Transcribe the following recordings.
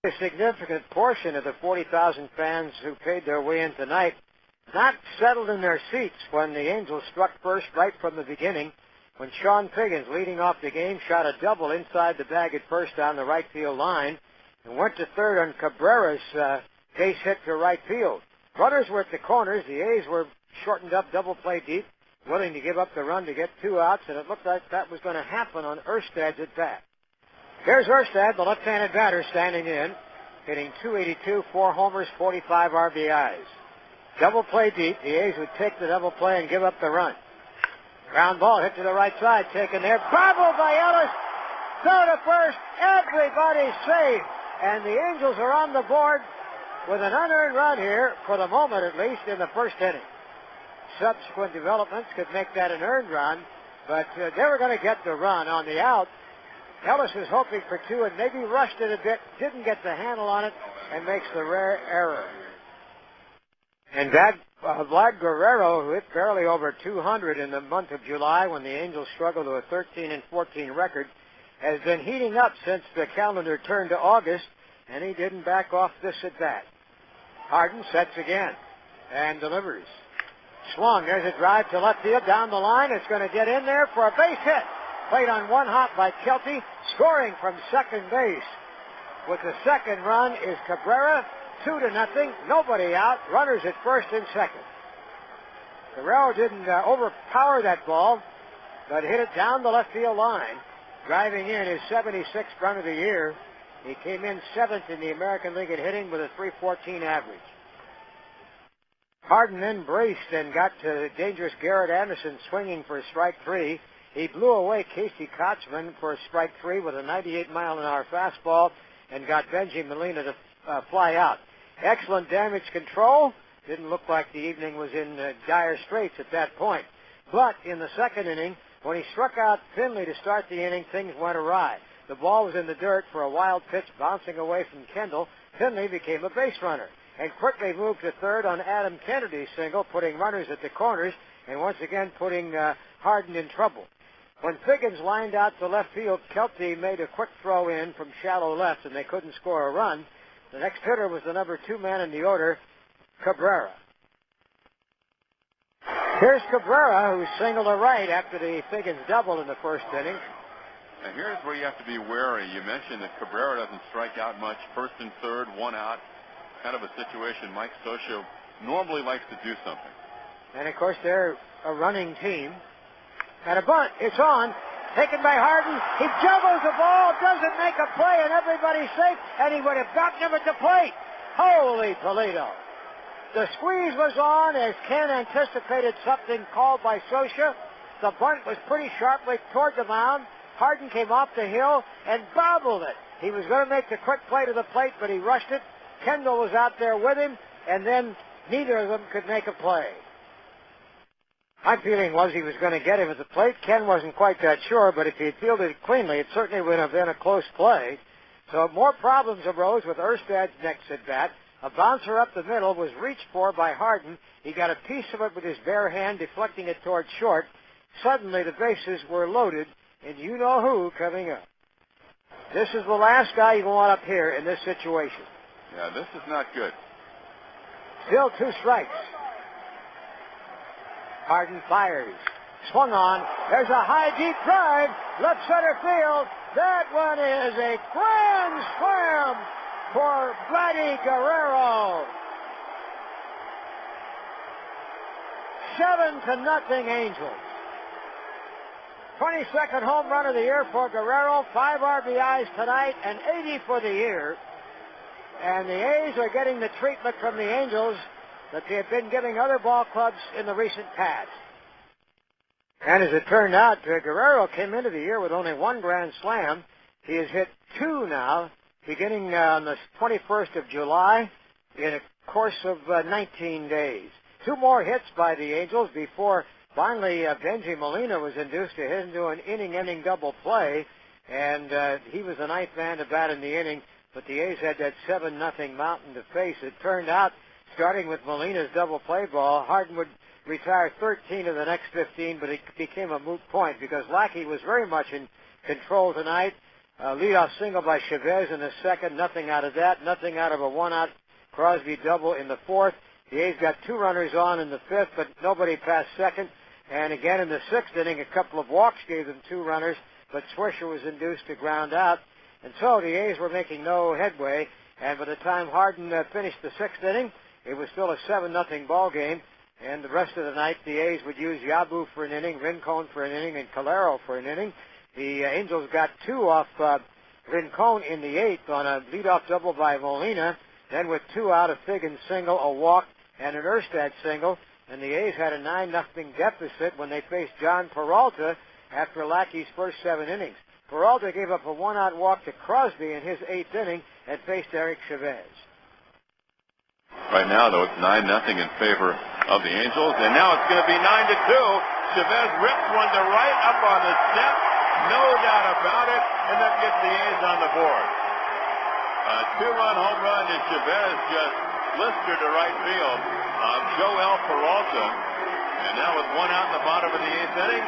A significant portion of the 40,000 fans who paid their way in tonight not settled in their seats when the Angels struck first right from the beginning. When Sean Figgins, leading off the game, shot a double inside the bag at first down the right field line and went to third on Cabrera's base hit to right field. Runners were at the corners. The A's were shortened up, double play deep, willing to give up the run to get 2 outs, and it looked like that was going to happen on Erstad's at bat. Here's Erstad, the left-handed batter, standing in, hitting .282, 4 homers, 45 RBIs. Double play deep. The A's would take the double play and give up the run. Ground ball hit to the right side, taken there. Bobbled by Ellis. Throw to first. Everybody's safe. And the Angels are on the board with an unearned run here, for the moment at least, in the first inning. Subsequent developments could make that an earned run, but they were going to get the run on the out. Ellis was hoping for 2 and maybe rushed it a bit, didn't get the handle on it, and makes the rare error. And that Vlad Guerrero, who hit barely over 200 in the month of July when the Angels struggled to a 13-14 record, has been heating up since the calendar turned to August, and he didn't back off this at bat. Harden sets again and delivers. Swung. There's a drive to left field down the line. It's going to get in there for a base hit. Played on one hop by Kelty, scoring from second base. With the second run is Cabrera, 2-0, nobody out, runners at first and second. Guerrero didn't overpower that ball, but hit it down the left field line, driving in his 76th run of the year. He came in 7th in the American League at hitting with a .314 average. Harden then braced and got to dangerous Garrett Anderson swinging for strike 3. He blew away Casey Kotzman for strike 3 with a 98-mile-an-hour fastball and got Benji Molina to fly out. Excellent damage control. Didn't look like the evening was in dire straits at that point. But in the second inning, when he struck out Finley to start the inning, things went awry. The ball was in the dirt for a wild pitch bouncing away from Kendall. Finley became a base runner and quickly moved to third on Adam Kennedy's single, putting runners at the corners and once again putting Harden in trouble. When Figgins lined out to left field, Kelty made a quick throw in from shallow left, and they couldn't score a run. The next hitter was the number 2 man in the order, Cabrera. Here's Cabrera, who singled to right after the Figgins double in the first inning. Now here's where you have to be wary. You mentioned that Cabrera doesn't strike out much. First and third, 1 out. Kind of a situation Mike Scioscia normally likes to do something. And, of course, they're a running team. And a bunt. It's on. Taken by Harden. He juggles the ball, doesn't make a play, and everybody's safe, and he would have gotten him at the plate. Holy Toledo. The squeeze was on as Ken anticipated something called by Scioscia. The bunt was pretty sharply toward the mound. Harden came off the hill and bobbled it. He was going to make the quick play to the plate, but he rushed it. Kendall was out there with him, and then neither of them could make a play. My feeling was he was going to get him at the plate. Ken wasn't quite that sure, but if he had fielded it cleanly, it certainly would have been a close play. So more problems arose with Erstad's next at-bat. A bouncer up the middle was reached for by Harden. He got a piece of it with his bare hand, deflecting it toward short. Suddenly the bases were loaded, and you know who coming up. This is the last guy you want up here in this situation. Yeah, this is not good. Still 2 strikes. Harden fires. Swung on. There's a high, deep drive. Left center field. That one is a grand slam for Vladdy Guerrero. 7-0 Angels. 22nd home run of the year for Guerrero. 5 RBIs tonight and 80 for the year. And the A's are getting the treatment from the Angels that they have been giving other ball clubs in the recent past. And as it turned out, Guerrero came into the year with only 1 grand slam. He has hit 2 now, beginning on the 21st of July in a course of 19 days. 2 more hits by the Angels before finally Benji Molina was induced to hit into an inning-ending double play, and he was the 9th man to bat in the inning, but the A's had that 7-0 mountain to face. It turned out, starting with Molina's double play ball, Harden would retire 13 of the next 15, but it became a moot point because Lackey was very much in control tonight. leadoff single by Chavez in the second. Nothing out of that. Nothing out of a one-out Crosby double in the fourth. The A's got 2 runners on in the fifth, but nobody past second. And again in the sixth inning, a couple of walks gave them 2 runners, but Swisher was induced to ground out. And so the A's were making no headway. And by the time Harden finished the sixth inning, it was still a 7-0 ball game. And the rest of the night, the A's would use Yabu for an inning, Rincon for an inning, and Calero for an inning. The Angels got 2 off Rincon in the eighth on a leadoff double by Molina. Then with 2 out, a Figgins single, a walk, and an Erstad single. And the A's had a 9-0 deficit when they faced John Peralta after Lackey's first 7 innings. Peralta gave up a 1-out walk to Crosby in his 8th inning and faced Eric Chavez. Right now, though, it's 9-0 in favor of the Angels, and now it's going to be 9-2. Chavez rips one to right up on the step, no doubt about it, and that gets the A's on the board. A 2-run home run, and Chavez just blistered to right field of Joel Peralta. And now with 1 out in the bottom of the 8th inning,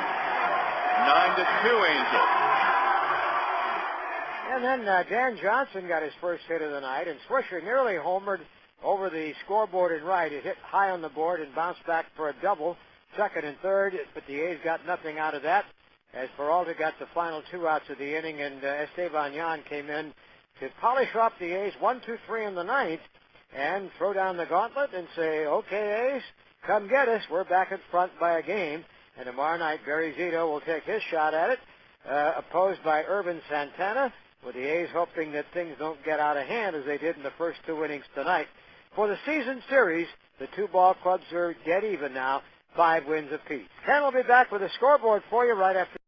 9-2 Angels. And then Dan Johnson got his first hit of the night, and Swisher nearly homered over the scoreboard in right. It hit high on the board and bounced back for a double, second and third, but the A's got nothing out of that as Peralta got the final 2 outs of the inning, and Esteban Yan came in to polish off the A's 1-2-3 in the ninth and throw down the gauntlet and say, okay, A's, come get us. We're back in front by a game. And tomorrow night, Barry Zito will take his shot at it, opposed by Urban Santana, with the A's hoping that things don't get out of hand as they did in the first 2 innings tonight. For the season series, the 2 ball clubs are dead even now, 5 wins apiece. Ken will be back with a scoreboard for you right after.